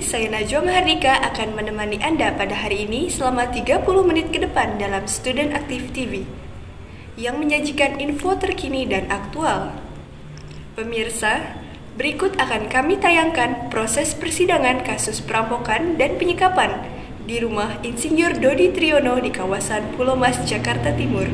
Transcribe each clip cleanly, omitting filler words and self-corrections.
saya Najwa Mahardika akan menemani Anda pada hari ini selama 30 menit ke depan dalam Student Active TV yang menyajikan info terkini dan aktual. Pemirsa, berikut akan kami tayangkan proses persidangan kasus perampokan dan penyekapan di rumah Insinyur Dodi Triyono di kawasan Pulau Mas, Jakarta Timur.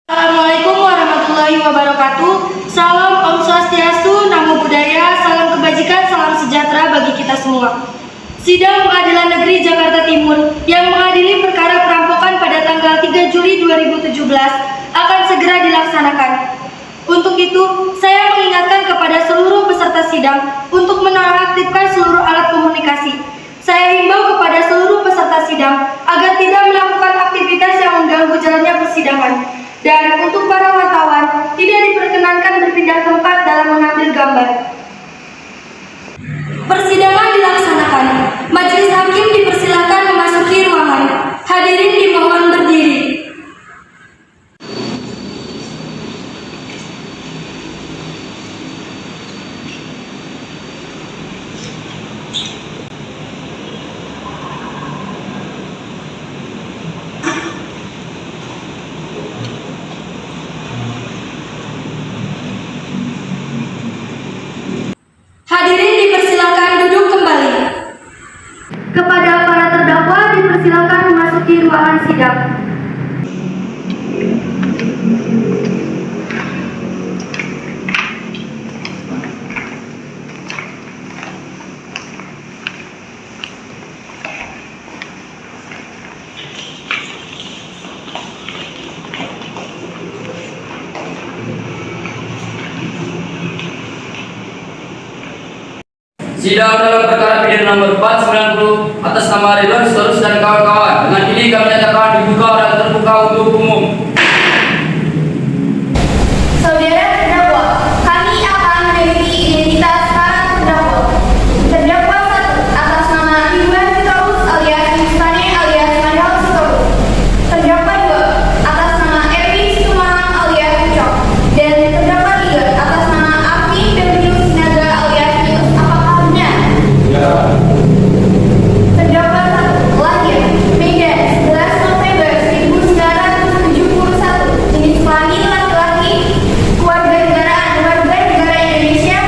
Assalamualaikum warahmatullahi wabarakatuh. Salam Om Swastiastu, Namo Buddhaya, salam kebajikan, salam sejahtera bagi kita semua. Sidang Pengadilan Negeri Jakarta Timur yang mengadili perkara perampokan pada tanggal 3 Juli 2017 akan segera dilaksanakan. Untuk itu, saya mengingatkan kepada seluruh peserta sidang untuk menonaktifkan seluruh alat komunikasi. Saya himbau kepada seluruh peserta sidang agar tidak melakukan aktivitas yang mengganggu jalannya persidangan. Dan untuk para wartawan, tidak diperkenankan berpindah tempat dalam mengambil gambar. Persidangan dilaksanakan. Majelis hakim dipersilakan memasuki ruangan. Hadirin dimohon berdiri. Hadirin dipersilakan duduk kembali. Kepada para terdakwa dipersilakan memasuki ruangan sidang. Sidang dalam perkara pidana nomor 490 atas nama Ridwan Sitorus dan kawan-kawan. Dengan ini kami nyatakan dibuka dan terbuka untuk umum. Saudara terdakwa, kami akan meneliti identitas para terdakwa. Terdakwa 1 atas nama Ridwan Sitorus alias Mustane alias Madal Sitorus. Terdakwa 2 atas nama Erwin Situmarang alias Ucok. Dan terdakwa 3 atas nama Afif Deunius Sinaga alias Yus. Apakah benar? Ya. Terdakwa 1 lahir Medan 11 November 1971, jenis kelamin laki-laki, kewarganegaraan warga negara Indonesia,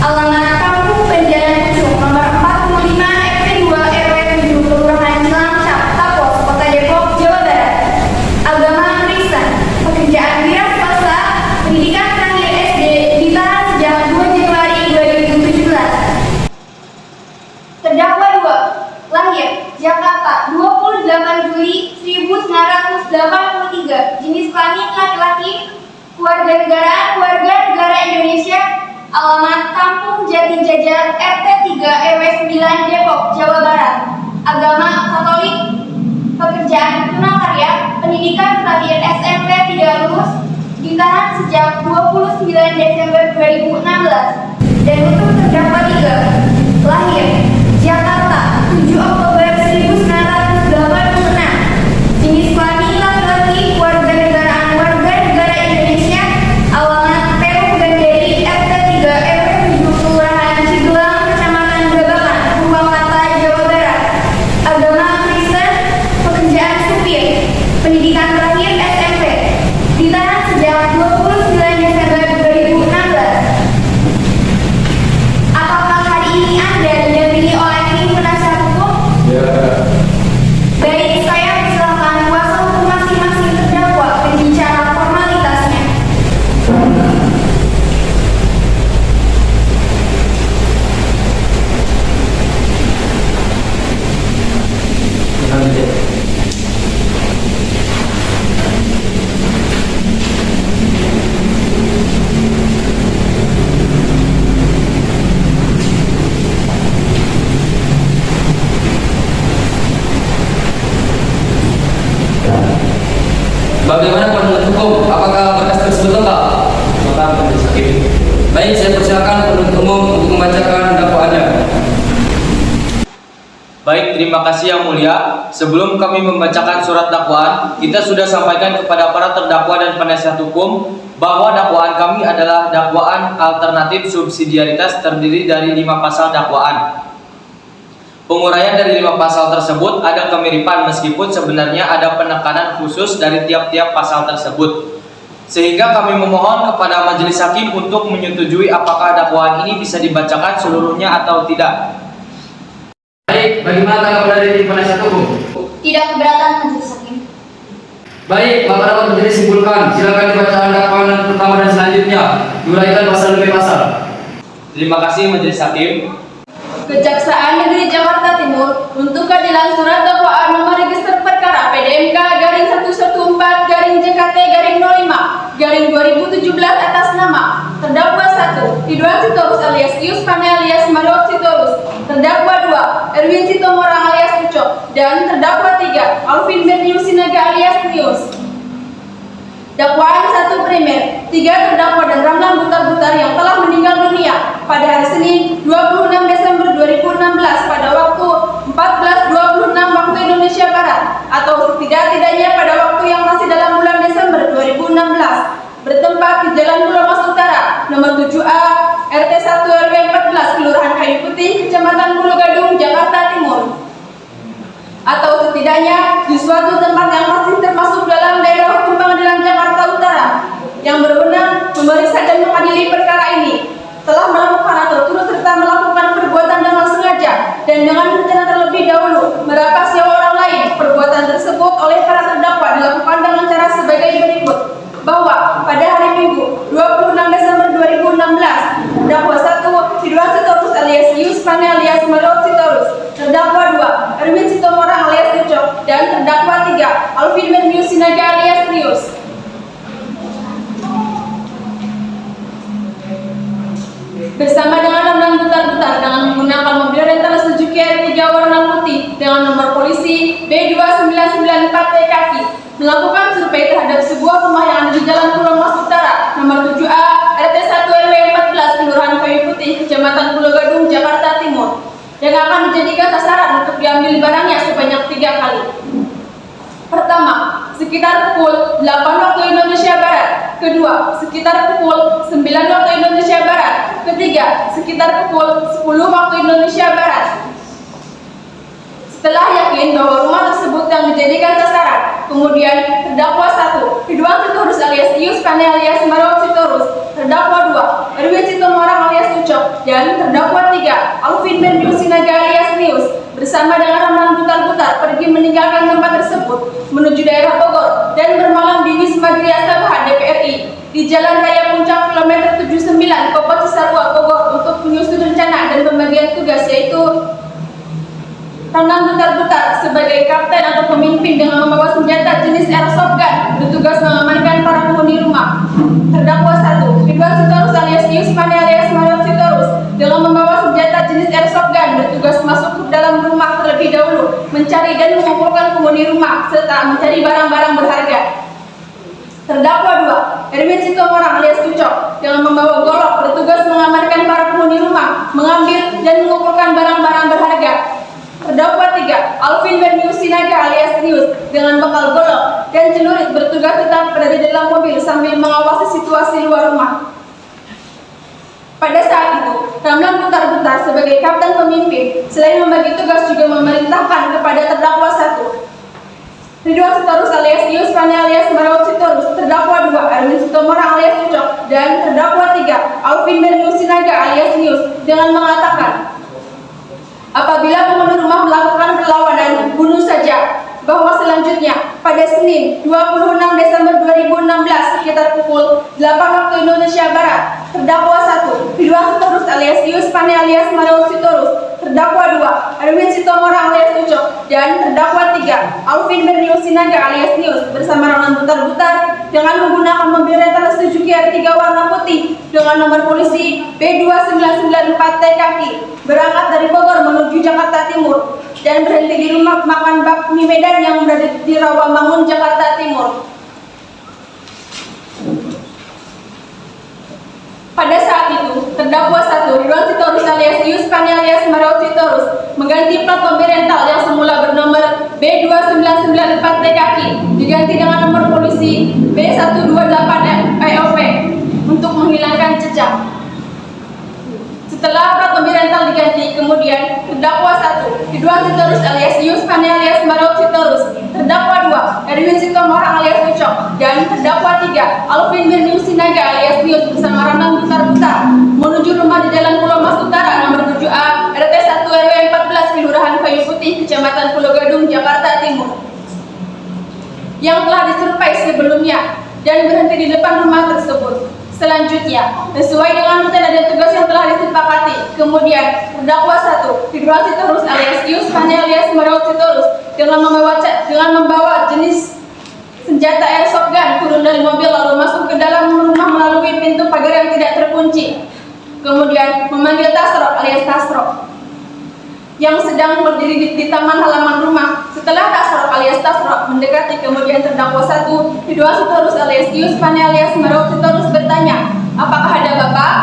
alamat Kampung Banjaran Pucung, nomor 45 RT 2 RW 7 Kelurahan Cilangkap, Tapos, Kota Depok, Jawa Barat. Agama Kristen, pekerjaan wira swasta, pendidikan terakhir SD, ditahan sejak 2 Januari 2017. Terdakwa 2 lahir Jakarta 28 Juli 1983, jenis kelamin laki-laki, kewarganegaraan warga negara Indonesia, alamat Kampung Jati Jajar RT 3 RW 9 Depok, Jawa Barat. Agama Katolik, pekerjaan tunakarya, pendidikan terakhir SMP tidak lulus, ditahan sejak 29 Desember 2016. Dan untuk terdakwa 3 lahir Jakarta 7 Oktober 1986, jenis kelamin laki-laki, kewarganegaraan warga negara Indonesia, alamat Perum Ganderi RT 3 RW 7 Kelurahan Cigelang, Kecamatan Babakan, Purwakarta, Jawa Barat. Agama Kristen, pekerjaan supir, pendidikan terakhir SMP, ditahan sejak 29 Desember 2016. Apakah hari ini Anda didampingi oleh tim penasihat hukum? Ya. Baik, saya persilakan kuasa hukum masing-masing terdakwa berbicara formalitasnya. Bagaimana pendapat hukum? Apakah berkas tersebut lengkap? Lengkap, majelis hakim. Baik, saya persilakan penuntut umum untuk membacakan dakwaannya. Baik, terima kasih Yang Mulia. Sebelum kami membacakan surat dakwaan, kita sudah sampaikan kepada para terdakwa dan penasihat hukum bahwa dakwaan kami adalah dakwaan alternatif subsidiaritas terdiri dari 5 pasal dakwaan. Penguraian dari 5 pasal tersebut ada kemiripan meskipun sebenarnya ada penekanan khusus dari tiap-tiap pasal tersebut. Sehingga kami memohon kepada majelis hakim untuk menyetujui apakah dakwaan ini bisa dibacakan seluruhnya atau tidak. Baik, bagaimana tanggapan dari penasihat hukum? Tidak keberatan majelis hakim. Baik, maka dapat menjadi simpulkan. Silakan dibacakan dakwaan pertama dan selanjutnya. Diuraikan pasal demi pasal. Terima kasih majelis hakim. Kejaksaan Negeri Jakarta Timur untuk keadilan surat dakwaan nomor register perkara PDMK garing 114-JKT-05-2017 atas nama terdakwa 1 Ridwan Sitorus alias Yus Pane alias Marot Sitorus, terdakwa 2 Erwin Sitomorang alias Ucok, dan terdakwa 3 Alvin Bernius Sinaga alias Nius. Dakwaan 1 primer, 3 terdakwa dan Ramlan Butar-Butar yang telah meninggal dunia pada hari Senin 26 Desember 2016 pada waktu 14.26 waktu Indonesia Barat atau setidak-tidaknya pada waktu yang masih dalam bulan Desember 2016 bertempat di Jalan Pulau Mas Utara nomor 7A RT 1 RW 14 Kelurahan Kayu Putih Kecamatan Pulau Gadung Jakarta Timur atau setidaknya di suatu tempat yang masih termasuk dalam daerah hukum Pengadilan Jakarta Utara yang berwenang memeriksa dan mengadili perkara ini telah melakukan atau turut serta melakukan perbuatan dengan sengaja dan dengan rencana terlebih dahulu merampas nyawa orang lain. Perbuatan tersebut oleh para terdakwa dilakukan dengan cara sebagai berikut, bahwa pada hari Minggu 26 Desember 2016 terdakwa 1 Ridwan Sitorus alias Yus Pane alias Marot Sitorus, terdakwa 2 Erwin Sitomorang alias Ucok, dan terdakwa 3 Alvin Bernius Sinaga alias Rius bersama dengan Ramlan Butar-Butar dengan menggunakan mobil rental Suzuki R3 warna putih dengan nomor polisi B2994TKI melakukan survei terhadap sebuah rumah yang ada di Jalan Pulau Mas Utara nomor 7A RT 1 RW 14 Kelurahan Kayu Putih Kecamatan Pulau Gadung Jakarta Timur yang akan dijadikan sasaran untuk diambil barangnya sebanyak 3 kali. Pertama, sekitar pukul 8 waktu Indonesia Barat. Kedua, sekitar pukul 9 waktu Indonesia Barat. Ketiga, sekitar pukul 10 waktu Indonesia Barat. Setelah yakin bahwa rumah tersebut yang dijadikan sasaran, kemudian terdakwa 1 Ridwan Sitorus alias Yus Pane alias Marot Sitorus, terdakwa 2 Erwin Sitomorang alias Ucok, dan terdakwa 3 Alvin Bernius Sinaga alias Nius bersama dengan Ramlan Butar-Butar pergi meninggalkan tempat tersebut menuju daerah Bogor dan bermalam di Wisma Gria Sabha DPRI di Jalan Raya Puncak kilometer 79 Kopo Cisarua Bogor untuk menyusun rencana dan pembagian tugas, yaitu Ramlan Butar-Butar sebagai kapten atau pemimpin dengan membawa senjata jenis airsoft gun bertugas mengamankan para penghuni rumah. Terdakwa 1 Ridwan Sitorus alias Yus Pane alias Marot Sitorus dengan membawa senjata jenis airsoft gun bertugas masuk ke dalam rumah terlebih dahulu, mencari dan mengumpulkan penghuni rumah serta mencari barang-barang berharga. Terdakwa 2 Erwin Sitomorang alias Ucok dengan membawa golok bertugas mengamankan para penghuni rumah, mengambil dan mengumpulkan barang-barang berharga. Terdakwa 3 Alvin Bernius Sinaga alias Rius dengan bekal golok dan celurit bertugas tetap berada di dalam mobil sambil mengawasi situasi luar rumah. Pada saat itu, Ramlan Butar-Butar sebagai kapten pemimpin selain membagi tugas juga memerintahkan kepada terdakwa 1 Ridwan Sitorus alias Yus Pane alias Marot Sitorus, terdakwa 2 Erwin Sitomorang alias Ucok, dan terdakwa 3 Alvin Bernius Sinaga alias Nius dengan mengatakan, apabila penghuni rumah melakukan perlawanan, bunuh saja. Bahwa selanjutnya, pada Senin 26 Desember 2016 sekitar pukul 8 waktu Indonesia Barat, terdakwa 1 Ridwan Sitorus alias Yus Pane alias Marot Sitorus, terdakwa 2 Erwin Sitomorang alias Ucok, dan terdakwa 3 Alvin Bernius Sinaga alias Nius bersama Ramlan Butar-Butar dengan menggunakan mobil rental Suzuki R3 warna putih dengan nomor polisi B2994TKI berangkat dari Bogor menuju Jakarta Timur dan berhenti di rumah makan Bakmi Medan yang berada di Rawamangun, Jakarta Timur. Pada saat itu, terdakwa 1 Ridwan Sitorus alias Yus Pani alias Mario Sitorus mengganti plat mobil rental yang semula bernomor B2994TKI diganti dengan nomor polisi B128EOP untuk menghilangkan jejak. Setelah plat mobil rental diganti, kemudian terdakwa 1 Ridwan Sitorus alias Yus Pani alias Mario Sitorus, terdakwa 2 Erwin Sitomorang alias Ucok, dan terdakwa 3 Alvin Mirnius Sinaga alias Nius bersama Ramlan Butar-Butar menuju rumah di Jalan Pulau Mas Utara nomor 7A RT 1 RW 14 Kelurahan Kayu Putih, Kecamatan Pulau Gadung, Jakarta Timur, yang telah disurvei sebelumnya dan berhenti di depan rumah tersebut. Selanjutnya, sesuai dengan rutina dan tugas yang telah disepakati, kemudian terdakwa 1 Ridwan Sitorus alias Yus Pani alias Mario Sitorus dengan membawa jenis senjata airsoft gun turun dari mobil lalu masuk ke dalam rumah melalui pintu pagar yang tidak terkunci. Kemudian memanggil Tasrok alias Tasrok yang sedang berdiri di taman halaman rumah. Setelah Tasrok alias Tasrok mendekati, kemudian terdakwa 1 Ridwan Sitorus alias Yus Pani alias Mario Sitorus bertanya, "Apakah ada Bapak?"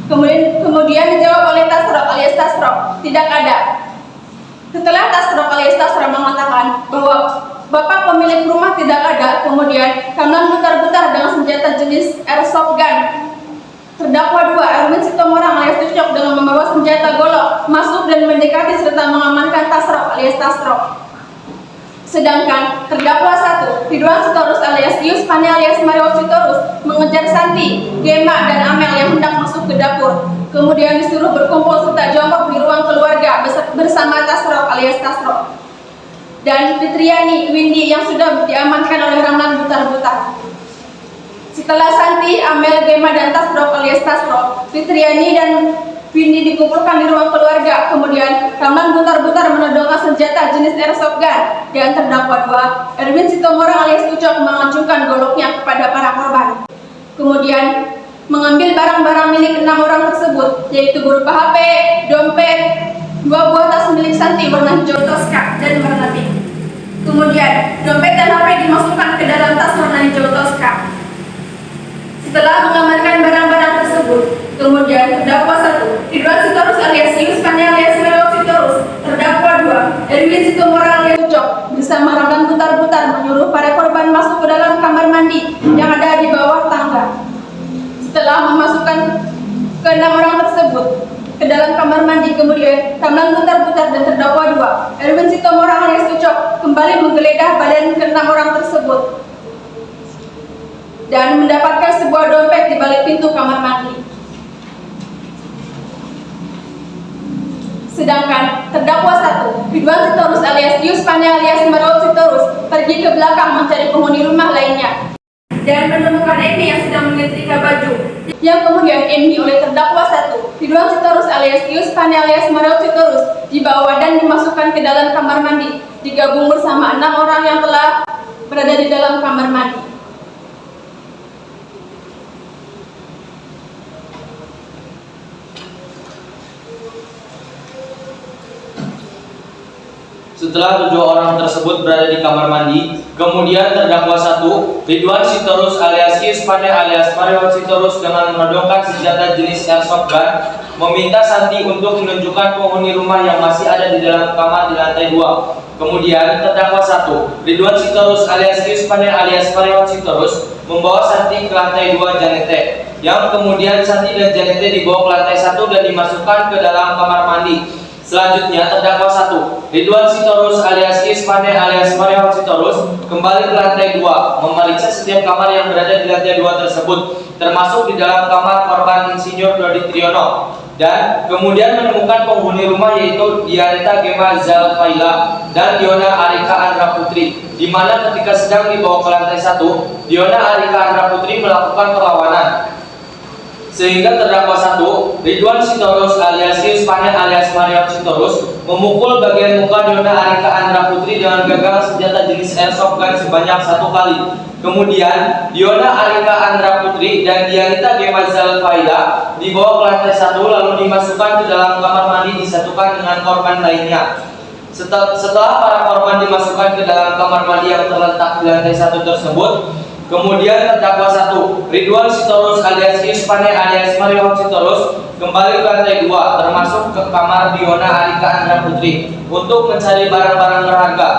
Kemudian dijawab oleh Tasrok alias Tasrok, "Tidak ada." Setelah Tasrok alias Tasrok mengatakan bahwa Bapak pemilik rumah tidak ada, kemudian Kamlan Butar-Butar dengan senjata jenis airsoft gun. Terdakwa 2 Erwin Sitomorang alias Ucok dengan membawa senjata golok masuk dan mendekati serta mengamankan Tasrok alias Tasrok. Sedangkan terdakwa 1 Ridwan Sitorus alias Yus Pani alias Mario Sitorus mengejar Santi, Gema, dan Amel yang hendak masuk ke dapur. Kemudian disuruh berkumpul serta jongkok di ruang keluarga bersama Tasrok alias Tasrok dan Fitriani Windy yang sudah diamankan oleh Ramlan Butar-Butar. Setelah Santi, Amel, Gema, dan Tasrok alias Tasrok, Fitriani dan Windy dikumpulkan di ruang keluarga. Kemudian Ramlan Butar-Butar menodongkan senjata jenis airsoft gun dan terdakwa 2 Erwin Sitomorang alias Ucok mengacungkan goloknya kepada para korban. Kemudian mengambil barang-barang milik 6 orang tersebut, yaitu berupa HP, dompet, 2 buah tas milik Santi warna hijau toska dan warna pink. Kemudian dompet dan HP dimasukkan ke dalam tas warna hijau toska. Setelah mengamankan barang-barang tersebut, kemudian terdakwa 1 Ridwan Sitorus alias Yus Pani alias Mario Sitorus, terdakwa 2 Erwin Sitomorang alias Ucok bersama Ramlan Butar-Butar menyuruh para korban masuk ke dalam kamar mandi yang ada di bawah tangga. Setelah memasukkan ke-6 orang tersebut ke dalam kamar mandi, kemudian Ramlan Butar-Butar dan terdakwa 2 Erwin Sitomorang alias Ucok kembali menggeledah badan ke-6 orang tersebut dan mendapatkan sebuah dompet di balik pintu kamar mandi. Sedangkan terdakwa 1 Ridwan Sitorus alias Yus Pani alias Mario Sitorus pergi ke belakang mencari penghuni rumah lainnya dan menemukan Emi yang sedang menyetrika baju, yang kemudian Emi oleh terdakwa 1 Ridwan Sitorus alias Yus Pani alias Mario Sitorus dibawa dan dimasukkan ke dalam kamar mandi, digabung bersama 6 orang yang telah berada di dalam kamar mandi. Setelah 7 orang tersebut berada di kamar mandi, kemudian terdakwa 1 Ridwan Sitorus alias Yus Pani alias Mario Sitorus dengan menodongkan senjata jenis airsoft gun meminta Santi untuk menunjukkan penghuni rumah yang masih ada di dalam kamar di lantai 2. Kemudian terdakwa 1 Ridwan Sitorus alias Yus Pani alias Mario Sitorus membawa Santi ke lantai 2 Janete, yang kemudian Santi dan Janete dibawa ke lantai 1 dan dimasukkan ke dalam kamar mandi. Selanjutnya terdakwa 1 Ridwan Sitorus alias Yus Pani alias Mario Sitorus kembali ke lantai 2 memeriksa setiap kamar yang berada di lantai 2 tersebut, termasuk di dalam kamar korban Insinyur Dodi Triyono, dan kemudian menemukan penghuni rumah yaitu Dianita Gema Zalfaila dan Diona Arika Andra Putri, di mana ketika sedang dibawa ke lantai 1, Diona Arika Andra Putri melakukan perlawanan. Sehingga terdakwa 1 Ridwan Sitorus alias Yus Pani alias Mario Sitorus memukul bagian muka Diona Arika Andra Putri dengan gagang senjata jenis airsoft gun sebanyak 1 kali. Kemudian Diona Arika Andra Putri dan Dianita Gema Zalfaila dibawa ke lantai 1 lalu dimasukkan ke dalam kamar mandi disatukan dengan korban lainnya. Setelah para korban dimasukkan ke dalam kamar mandi yang terletak di lantai 1 tersebut, Kemudian terdakwa 1, Ridwan Sitorus alias Ispane alias Mario Sitorus kembali ke lantai 2 termasuk ke kamar Diona Alika Andra Putri untuk mencari barang-barang berharga.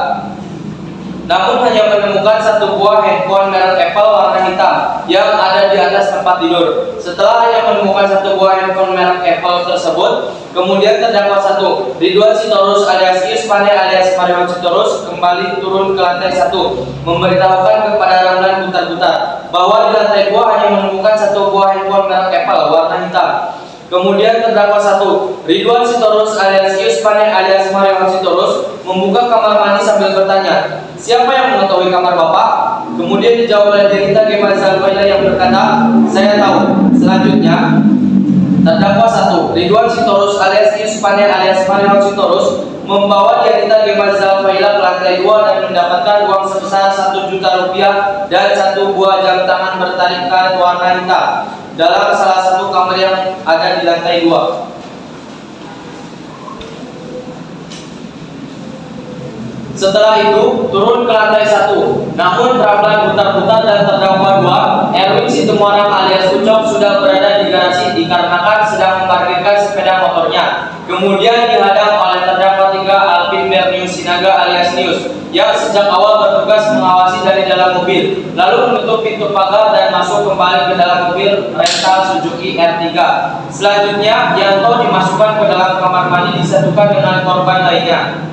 Namun hanya menemukan satu buah handphone merek Apple warna hitam yang ada di atas tempat tidur. Setelah hanya menemukan satu buah handphone merek Apple tersebut, kemudian terdakwa 1, Ridwan Sitorus alias Ispane alias Mario Sitorus kembali turun ke lantai 1, memberitahukan kepada Ramlan Butar-Butar bahwa di lantai 2 hanya menemukan satu buah handphone merek Apple warna hitam. Kemudian terdakwa 1, Ridwan Sitorus alias Ispane alias Mario Sitorus membuka kamar mandi sambil bertanya, "Siapa yang mengetahui kamar Bapak?" Kemudian dijawab oleh Denita Gemal Zalfaila yang berkata, "Saya tahu." Selanjutnya, terdakwa 1, Ridwan Sitorus alias Ispane alias Mario Sitorus membawa Denita Gemal Zalfaila ke lantai 2 dan mendapatkan uang sebesar 1 juta rupiah dan satu buah jam tangan bertarik karet warna hitam dalam salah satu kamar yang ada di lantai 2. Setelah itu, turun ke lantai 1. Namun Ramlan Butar-Butar dan terdakwa 2, Erwin Situmorang alias Ucok sudah berada di garasi dikarenakan sedang memarkirkan sepeda motornya. Kemudian dihadang oleh terdakwa 3, Alvin Bernius Sinaga alias Nius, yang sejak awal bertugas mengawasi dari dalam mobil, lalu menutup pintu pagar dan masuk kembali ke dalam mobil rental Suzuki R3. Selanjutnya, Yanto dimasukkan ke dalam kamar mandi disatukan dengan korban lainnya.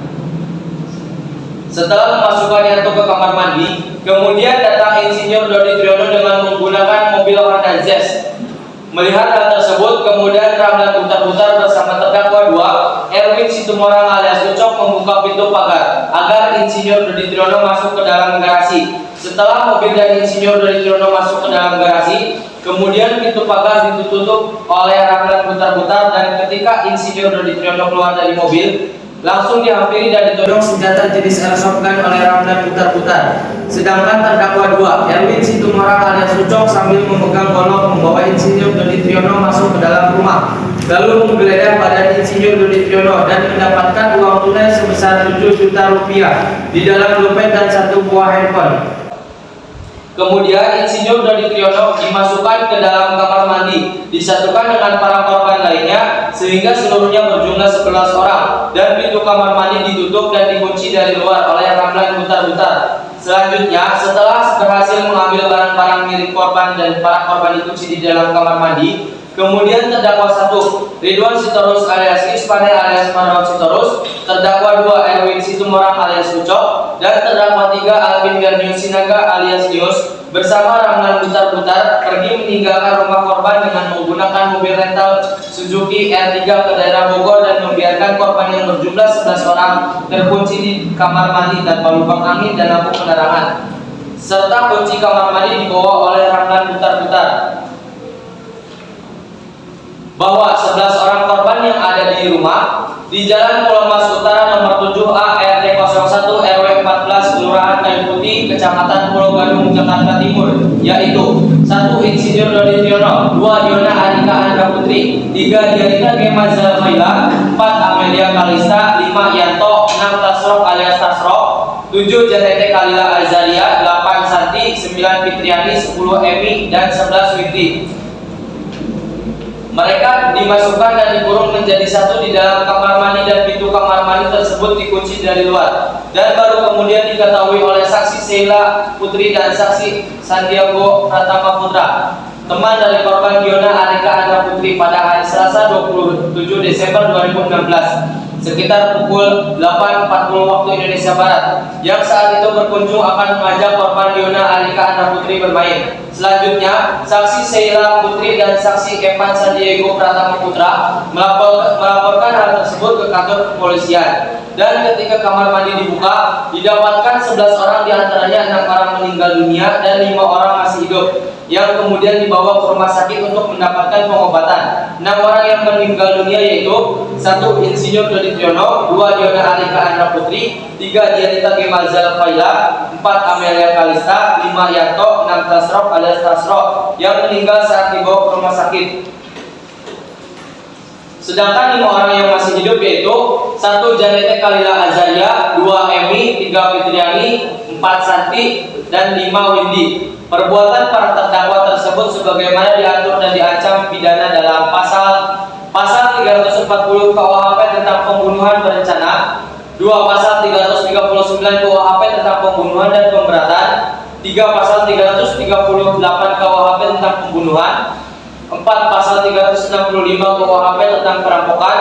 Setelah memasukkan Yanto ke kamar mandi, kemudian datang Insinyur Dodi Triyono dengan menggunakan mobil Honda Jazz. Melihat hal tersebut, kemudian Ramlan Butar-Butar bersama terdakwa 2, Erwin Situmorang alias Ucok membuka pintu pagar agar Insinyur Dodi Triyono masuk ke dalam garasi. Setelah mobil dan Insinyur Dodi Triyono masuk ke dalam garasi, kemudian pintu pagar ditutup oleh Ramlan Butar-Butar dan ketika Insinyur Dodi Triyono keluar dari mobil, langsung dihampiri dan ditodong senjata jenis airsoft gun oleh Ramlan Butar-Butar. Sedangkan terdakwa 2, Erwin Situmorang alias Ucok sambil memegang golok membawa Insinyur Dodi Triyono masuk ke dalam rumah, lalu menggeledah badan Insinyur Dodi Triyono dan mendapatkan uang tunai sebesar 7 juta rupiah di dalam dompet dan satu buah handphone. Kemudian Insinyur Dodi Triyono dimasukkan ke dalam kamar mandi, disatukan dengan para korban lainnya sehingga seluruhnya berjumlah 11 orang dan pintu kamar mandi ditutup dan dikunci dari luar oleh Ramlan Butar-Butar. Selanjutnya, setelah berhasil mengambil barang-barang milik korban dan para korban dikunci di dalam kamar mandi, kemudian terdakwa 1, Ridwan Sitorus alias Ispane alias Mario Sitorus, terdakwa 2, Erwin Situmorang alias Ucok, dan terdakwa 3, Alvin Bernius Sinaga alias Nius bersama Ramlan Butar-Butar pergi meninggalkan rumah korban dengan menggunakan mobil rental Suzuki R3 ke daerah Bogor dan membiarkan korban yang berjumlah 11 orang terkunci di kamar mandi tanpa lubang angin dan lampu penerangan, serta kunci kamar mandi dibawa oleh Ramlan Butar-Butar. Bahwa 11 orang korban yang ada di rumah di Jalan Pulau Mas Utara nomor 7A RT 01 RW 14 Kelurahan Kayu Putih Kecamatan Pulau Gadung Jakarta Timur, yaitu 1, Insinyur Dodi Triyono, 2, Diona Alika Andra Putri, 3, Denita Gemal Zalfaila, 4, Amelia Kalista, 5, Yanto, 6, Tasrok alias Tasrok, 7, Janete Kalila Azaria, 8, Santi, 9, Fitriani, 10, Emi, dan 11, Witi. Mereka dimasukkan dan dikurung menjadi satu di dalam kamar mandi dan pintu kamar mandi tersebut dikunci dari luar. Dan baru kemudian diketahui oleh saksi Sheila Putri dan saksi Sandiago Pratama Putra, teman dari korban Diona Alika Andra Putri, pada hari Selasa 27 Desember 2016 sekitar pukul 8.40 waktu Indonesia Barat, yang saat itu berkunjung akan mengajak korban Diona Alika Andra Putri bermain. Selanjutnya, saksi Sheila Putri dan saksi Evan Sandiago Pratama Putra melaporkan hal tersebut ke kantor kepolisian. Dan ketika kamar mandi dibuka, didapatkan 11 orang, diantaranya 6 orang meninggal dunia dan 5 orang masih hidup, yang kemudian dibawa ke rumah sakit untuk mendapatkan pengobatan. 6 orang yang meninggal dunia yaitu 1, Insinyur Dodi Triyono, 2, Diona Alika Andra Putri, 3, Denita Gemal Zalfaila, 4, Amelia Kalista, 5, Yanto, 6, Tasrok alias Tasrok yang meninggal saat dibawa ke rumah sakit. Sedangkan 5 orang yang masih hidup yaitu 1, Janete Kalila Azaria, 2, Emi, 3, Fitriani, 4, Santi, dan 5, Windy. Perbuatan para terdakwa tersebut sebagaimana diatur dan diancam pidana dalam pasal 340 KUHP tentang pembunuhan berencana, 2 pasal 339 KUHP tentang pembunuhan dan pemberatan, 3 pasal 338 KUHP tentang pembunuhan, 4 pasal 365 KUHP tentang perampokan,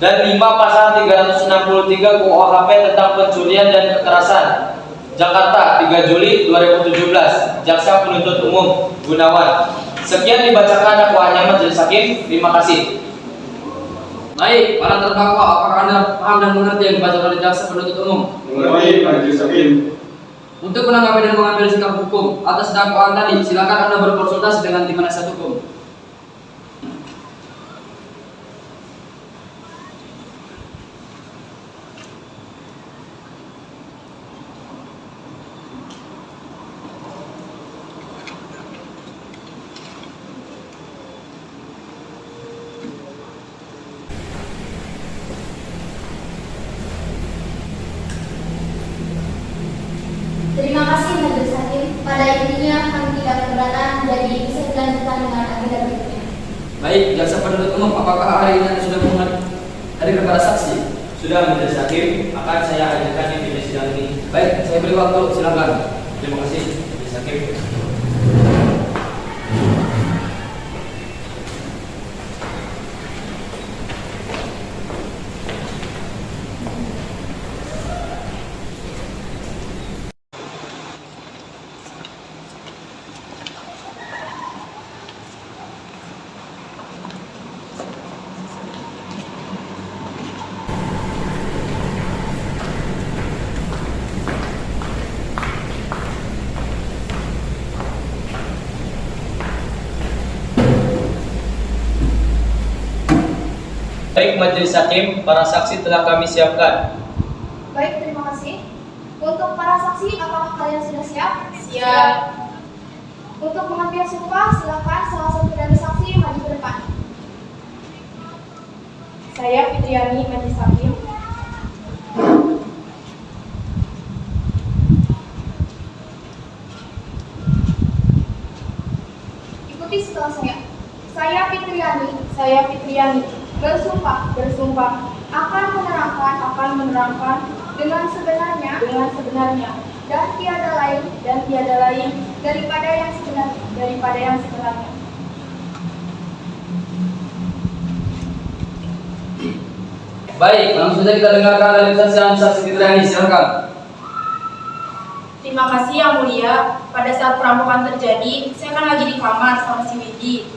dan 5 pasal 363 KUHP tentang pencurian dan kekerasan. Jakarta, 3 Juli 2017. Jaksa Penuntut Umum Gunawan. Sekian dibacakan dakwaannya Majelis Hakim. Terima kasih. Baik, para terdakwa, apakah Anda paham dan mengerti yang dibacakan oleh Jaksa Penuntut Umum? Mengerti, Majelis Hakim. Untuk menanggapi dan mengambil sikap hukum atas dakwaan tadi, silakan Anda berkonsultasi dengan tim penasihat hukum. Terima kasih Majelis Hakim. Pada intinya kami tidak keberatan, jadi bisa dilanjutkan dengan agenda berikutnya. Baik, Jaksa Penuntut Umum, apakah hari ini Anda sudah menghadirkan para saksi? Sudah, Majelis Hakim. Akan saya hadirkan di sidang ini. Baik, saya beri waktu, silakan. Terima kasih, Majelis Hakim. Baik, Majelis Hakim, para saksi telah kami siapkan. Baik, terima kasih. Untuk para saksi, apakah kalian sudah siap? Siap. Untuk mengambil sumpah, silakan salah satu dari saksi maju ke depan. Saya Fitriani, Majelis Hakim. Ikuti setelah saya. Saya Fitriani. Bersumpah Akan menerangkan dengan sebenarnya dan tiada lain daripada yang sebenarnya. Baik, langsung saja kita dengarkan dari saksi Fitriani, silakan. Terima kasih Yang Mulia. Pada saat perampokan terjadi, saya kan lagi di kamar sama si Widi.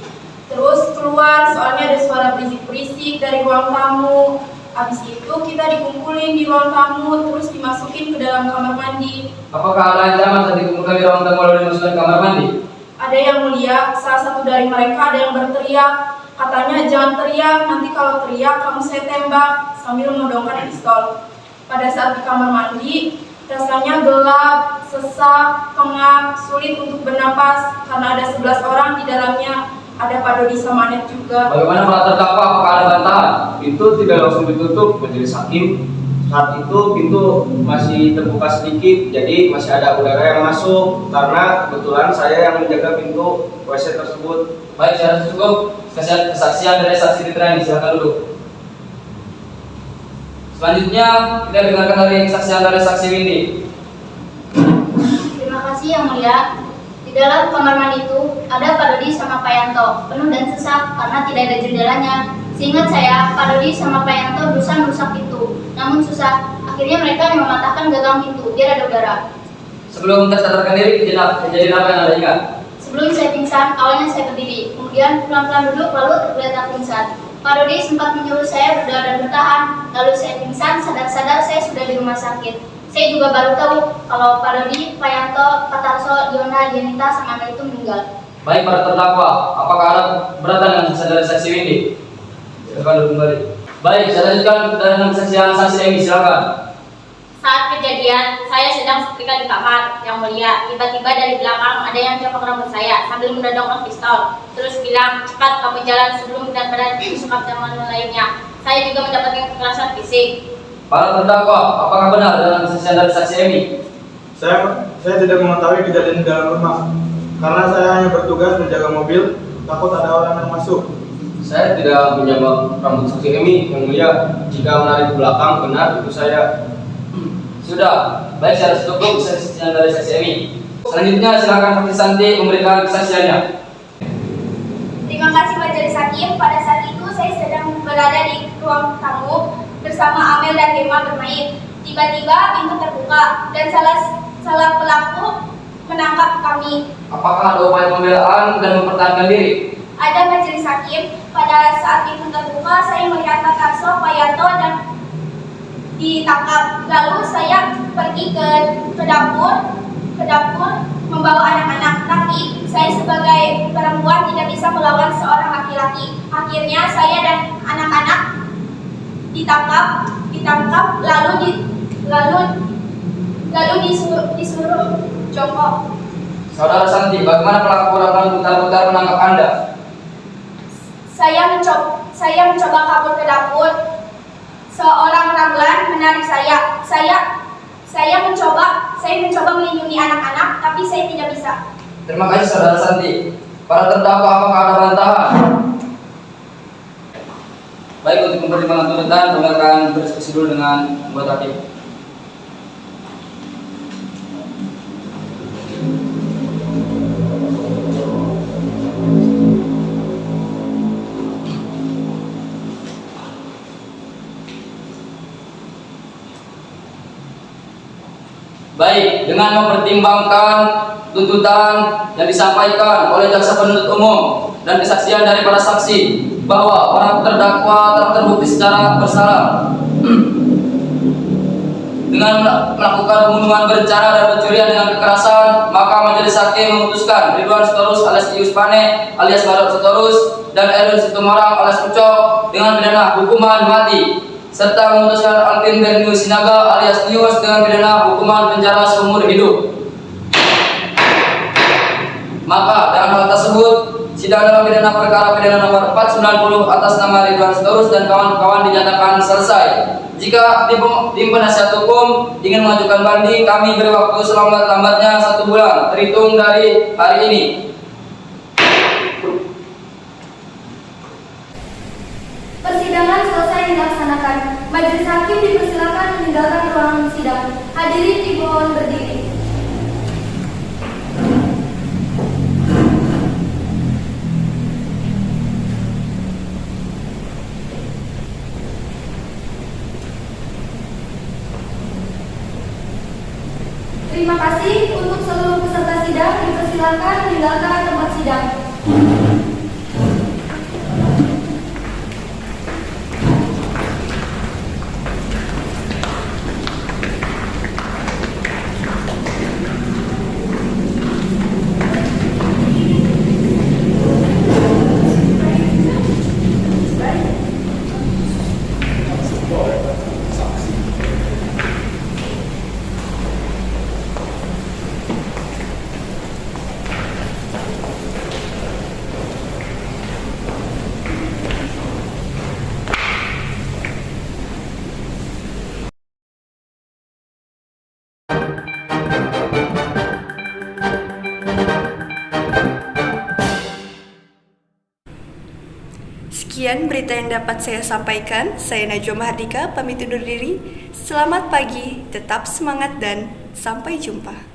Terus keluar, soalnya ada suara berisik-berisik dari ruang tamu. Habis itu kita dikumpulin di ruang tamu, terus dimasukin ke dalam kamar mandi. Apakah ada ancaman saat dikumpulkan di ruang tamu lalu dimasukkan ke kamar mandi? Ada Yang Mulia, salah satu dari mereka ada yang berteriak. Katanya jangan teriak, nanti kalau teriak kamu saya tembak, sambil menodongkan pistol. Pada saat di kamar mandi, rasanya gelap, sesak, pengap, sulit untuk bernapas karena ada 11 orang di dalamnya. Ada Pak Dodi sama Anet juga. Bagaimana para terdakwa, apakah ada bantahan? Pintu tidak langsung ditutup, Majelis Hakim. Saat itu pintu masih terbuka sedikit, jadi masih ada udara yang masuk. Karena kebetulan saya yang menjaga pintu WC tersebut. Baik, secara cukup kesaksian dari saksi Fitriani, silakan duduk. Selanjutnya kita dengarkan dari kesaksian dari saksi Windy. Terima kasih Yang Mulia. Di dalam kamar mandi itu ada Pak Dodi sama Pak Yanto, penuh dan sesak karena tidak ada jendelanya. Seingat saya, Pak Dodi sama Pak Yanto berusaha merusak pintu, namun susah. Akhirnya mereka yang mematahkan gagang pintu biar ada udara. Sebelum tersadarkan diri, kejadian apa yang Anda ingat? Sebelum saya pingsan, awalnya saya berdiri, kemudian pelan-pelan duduk, lalu tergeletak pingsan. Pak Dodi sempat menyuruh saya berdoa dan bertahan, lalu saya pingsan, sadar-sadar saya sudah di rumah sakit. Saya juga baru tahu kalau Pak Dodi, Pak Yanto, Pak Tarso, Diona, Dianita, sama Anda itu meninggal. Baik, para terdakwa, apakah Anda beratan dengan kesaksian dari saksi Windy? Silakan duduk kembali. Baik, saya lanjutkan dengan kesaksian saksi Emi, silakan. Saat kejadian, saya sedang setrika di kamar, Yang Mulia. Tiba-tiba dari belakang ada yang copot rambut saya sambil menodongkan pistol. Terus bilang, cepat kamu jalan sebelum benar-benar disekap teman lainnya. Saya juga mendapatkan kekerasan fisik. Para terdakwa, apakah benar dengan kesaksian dari saksi Emi? Saya tidak mengetahui kejadian di dalam rumah. Karena saya hanya bertugas menjaga mobil, takut ada orang yang masuk. Saya tidak menjambak rambut saksi Emi, yang mulia. Jika menarik ke belakang, benar itu saya. Sudah, baik secara cukup kesaksian dari saksi Emi. Selanjutnya silakan saksi Santi memberikan kesaksiannya. Terima kasih Majelis Hakim. Pada saat itu saya sedang berada di ruang tamu bersama Amel dan Gema bermain. Tiba-tiba pintu terbuka dan salah pelaku menangkap kami. Apakah ada upaya pembelaan dan mempertahankan diri? Ada Majelis Hakim. Pada saat pintu terbuka, saya melihat Karso, Payanto dan ditangkap. Lalu saya pergi ke dapur membawa anak-anak. Tapi saya sebagai perempuan tidak bisa melawan seorang laki-laki. Akhirnya saya dan anak-anak ditangkap lalu disuruh jongkok. Saudara Santi, bagaimana pelaku orang putar-putar menangkap Anda? Saya mencoba kabur ke dapur. Seorang raglan menarik saya. Saya mencoba melindungi anak-anak, tapi saya tidak bisa. Terima kasih Saudara Santi. Para terdakwa, apakah ada bantahan? Baik, untuk mempertimbangkan tuntutan, kami akan berdiskusi dulu dengan anggota hakim. Baik, dengan mempertimbangkan tuntutan yang disampaikan oleh jaksa penuntut umum dan kesaksian dari para saksi bahwa para terdakwa telah terbukti secara bersalah dengan melakukan pembunuhan berencana dan pencurian dengan kekerasan, maka Majelis Hakim memutuskan Ridwan Sitorus alias Ius Pane alias Marot Sitorus dan Erwin Situmorang alias Ucok dengan pidana hukuman mati, serta memutuskan Alvin Bernius Sinaga alias Nius dengan pidana hukuman penjara seumur hidup. Maka dengan hal tersebut, sidang dalam pidana perkara pidana nomor 490 atas nama Ridwan Sitorus dan kawan-kawan dinyatakan selesai. Jika tim penasihat hukum ingin mengajukan banding, kami beri waktu selambat-lambatnya 1 bulan terhitung dari hari ini. Persidangan selesai dilaksanakan. Majelis Hakim dipersilakan meninggalkan ruangan sidang. Hadirin dimohon berdiri. Terima kasih untuk seluruh peserta sidang dipersilakan meninggalkan tempat sidang. Sekian berita yang dapat saya sampaikan. Saya Najwa Mahardika, pamit undur diri. Selamat pagi, tetap semangat dan sampai jumpa.